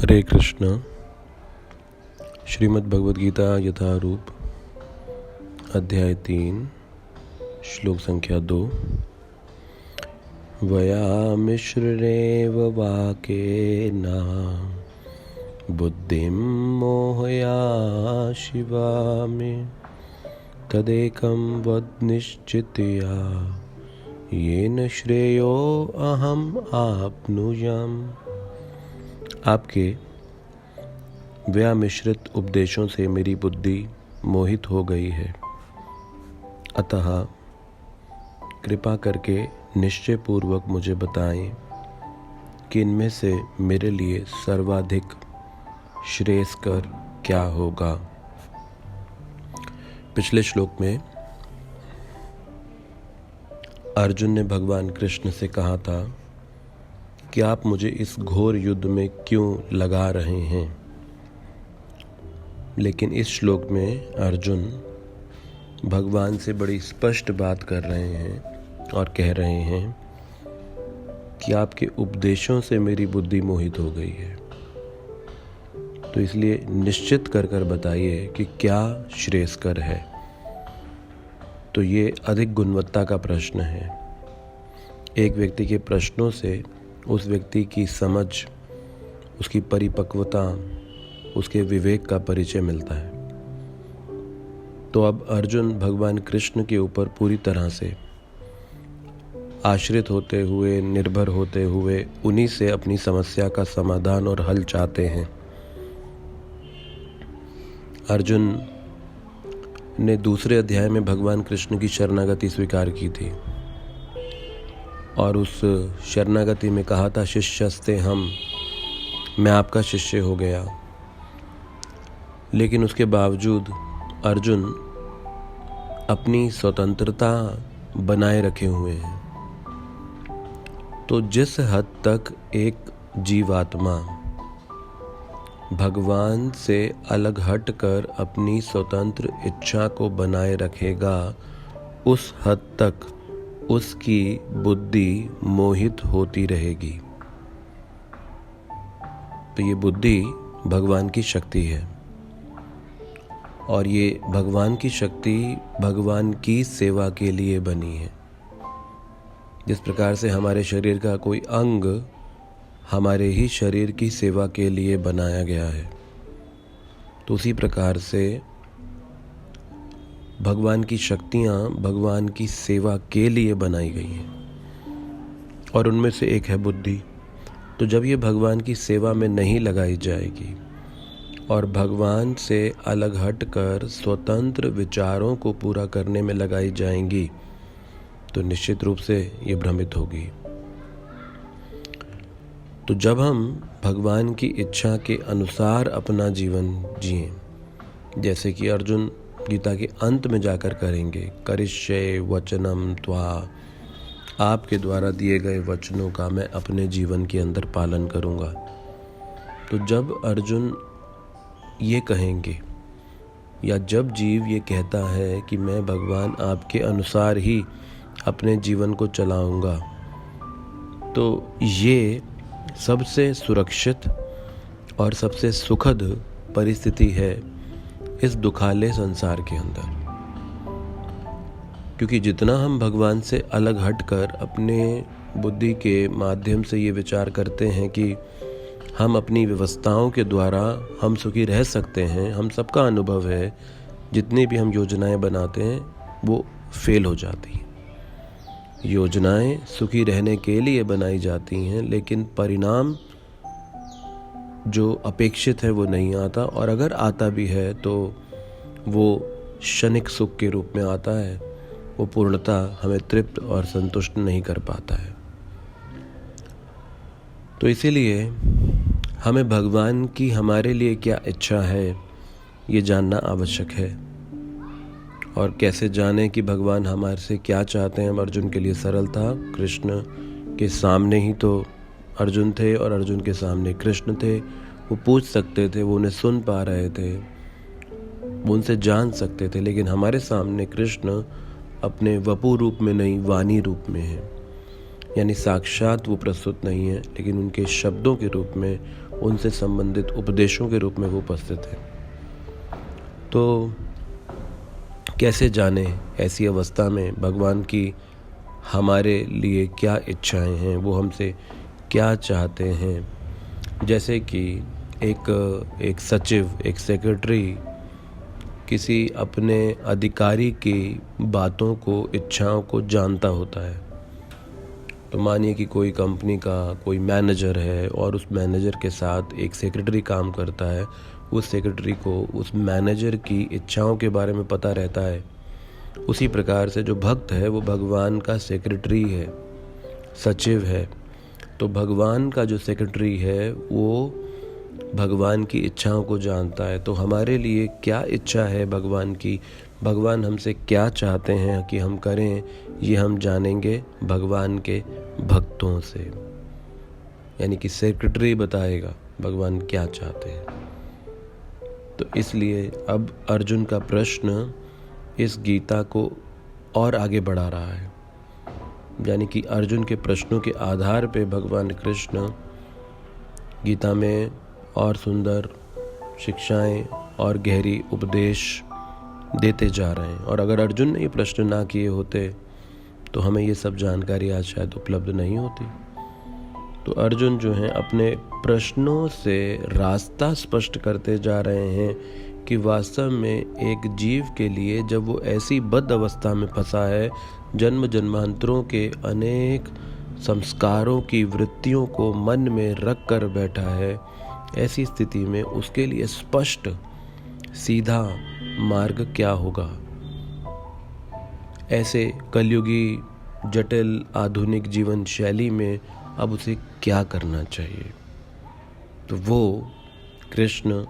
हरे कृष्ण। श्रीमद् भगवद गीता यथारूप अध्याय 3 श्लोक संख्या 2। वयामिश्रेव वाकेन बुद्धिं मोहया शिवा मे तदेकं वद निश्चित्या येन श्रेयो अहम आप्नुयाम्। आपके व्यामिश्रित उपदेशों से मेरी बुद्धि मोहित हो गई है, अतः कृपा करके निश्चय पूर्वक मुझे बताएं कि इनमें से मेरे लिए सर्वाधिक श्रेयस्कर क्या होगा। पिछले श्लोक में अर्जुन ने भगवान कृष्ण से कहा था कि आप मुझे इस घोर युद्ध में क्यों लगा रहे हैं, लेकिन इस श्लोक में अर्जुन भगवान से बड़ी स्पष्ट बात कर रहे हैं और कह रहे हैं कि आपके उपदेशों से मेरी बुद्धि मोहित हो गई है। तो इसलिए निश्चित कर बताइए कि क्या श्रेयस्कर है। तो ये अधिक गुणवत्ता का प्रश्न है। एक व्यक्ति के प्रश्नों से उस व्यक्ति की समझ, उसकी परिपक्वता, उसके विवेक का परिचय मिलता है। तो अब अर्जुन भगवान कृष्ण के ऊपर पूरी तरह से आश्रित होते हुए, निर्भर होते हुए उन्हीं से अपनी समस्या का समाधान और हल चाहते हैं। अर्जुन ने दूसरे अध्याय में भगवान कृष्ण की शरणागति स्वीकार की थी और उस शरणागति में कहा था, शिष्यस्ते हम, मैं आपका शिष्य हो गया। लेकिन उसके बावजूद अर्जुन अपनी स्वतंत्रता बनाए रखे हुए हैं। तो जिस हद तक एक जीवात्मा भगवान से अलग हटकर अपनी स्वतंत्र इच्छा को बनाए रखेगा, उस हद तक उसकी बुद्धि मोहित होती रहेगी। तो ये बुद्धि भगवान की शक्ति है और ये भगवान की शक्ति भगवान की सेवा के लिए बनी है। जिस प्रकार से हमारे शरीर का कोई अंग हमारे ही शरीर की सेवा के लिए बनाया गया है, तो उसी प्रकार से भगवान की शक्तियाँ भगवान की सेवा के लिए बनाई गई हैं और उनमें से एक है बुद्धि। तो जब ये भगवान की सेवा में नहीं लगाई जाएगी और भगवान से अलग हटकर स्वतंत्र विचारों को पूरा करने में लगाई जाएंगी, तो निश्चित रूप से ये भ्रमित होगी। तो जब हम भगवान की इच्छा के अनुसार अपना जीवन जिएं, जैसे कि अर्जुन गीता के अंत में जाकर करेंगे, करिष्ये वचनम त्वा, आपके द्वारा दिए गए वचनों का मैं अपने जीवन के अंदर पालन करूँगा। तो जब अर्जुन ये कहेंगे या जब जीव ये कहता है कि मैं भगवान आपके अनुसार ही अपने जीवन को चलाऊँगा, तो ये सबसे सुरक्षित और सबसे सुखद परिस्थिति है इस दुखाले संसार के अंदर। क्योंकि जितना हम भगवान से अलग हटकर अपने बुद्धि के माध्यम से ये विचार करते हैं कि हम अपनी व्यवस्थाओं के द्वारा हम सुखी रह सकते हैं, हम सबका अनुभव है, जितनी भी हम योजनाएं बनाते हैं वो फेल हो जाती हैं। योजनाएं सुखी रहने के लिए बनाई जाती हैं, लेकिन परिणाम जो अपेक्षित है वो नहीं आता, और अगर आता भी है तो वो क्षणिक सुख के रूप में आता है। वो पूर्णतः हमें तृप्त और संतुष्ट नहीं कर पाता है। तो इसीलिए हमें भगवान की हमारे लिए क्या इच्छा है ये जानना आवश्यक है। और कैसे जाने कि भगवान हमारे से क्या चाहते हैं। अर्जुन के लिए सरल था। कृष्ण के सामने ही तो अर्जुन थे और अर्जुन के सामने कृष्ण थे। वो पूछ सकते थे, वो उन्हें सुन पा रहे थे, वो उनसे जान सकते थे। लेकिन हमारे सामने कृष्ण अपने वपु रूप में नहीं, वाणी रूप में है। यानी साक्षात वो प्रस्तुत नहीं है, लेकिन उनके शब्दों के रूप में उनसे संबंधित उपदेशों के रूप में वो उपस्थित हैं। तो कैसे जाने ऐसी अवस्था में भगवान की हमारे लिए क्या इच्छाएं हैं, वो हमसे क्या चाहते हैं। जैसे कि एक सचिव, एक सेक्रेटरी किसी अपने अधिकारी की बातों को, इच्छाओं को जानता होता है। तो मानिए कि कोई कंपनी का कोई मैनेजर है और उस मैनेजर के साथ एक सेक्रेटरी काम करता है। उस सेक्रेटरी को उस मैनेजर की इच्छाओं के बारे में पता रहता है। उसी प्रकार से जो भक्त है वो भगवान का सेक्रेटरी है, सचिव है। तो भगवान का जो सेक्रेटरी है वो भगवान की इच्छाओं को जानता है। तो हमारे लिए क्या इच्छा है भगवान की, भगवान हमसे क्या चाहते हैं कि हम करें, ये हम जानेंगे भगवान के भक्तों से। यानी कि सेक्रेटरी बताएगा भगवान क्या चाहते हैं। तो इसलिए अब अर्जुन का प्रश्न इस गीता को और आगे बढ़ा रहा है। यानी कि अर्जुन के प्रश्नों के आधार पे भगवान कृष्ण गीता में और सुंदर शिक्षाएं और गहरी उपदेश देते जा रहे हैं। और अगर अर्जुन ने ये प्रश्न ना किए होते तो हमें ये सब जानकारी आज शायद उपलब्ध नहीं होती। तो अर्जुन जो हैं अपने प्रश्नों से रास्ता स्पष्ट करते जा रहे हैं कि वास्तव में एक जीव के लिए जब वो ऐसी बद्ध अवस्था में फंसा है, जन्म जन्मांतरों के अनेक संस्कारों की वृत्तियों को मन में रख कर बैठा है, ऐसी स्थिति में उसके लिए स्पष्ट सीधा मार्ग क्या होगा। ऐसे कलयुगी जटिल आधुनिक जीवन शैली में अब उसे क्या करना चाहिए। तो वो कृष्ण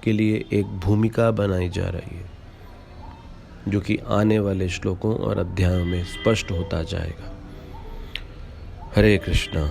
के लिए एक भूमिका बनाई जा रही है, जो कि आने वाले श्लोकों और अध्यायों में स्पष्ट होता जाएगा। हरे कृष्णा।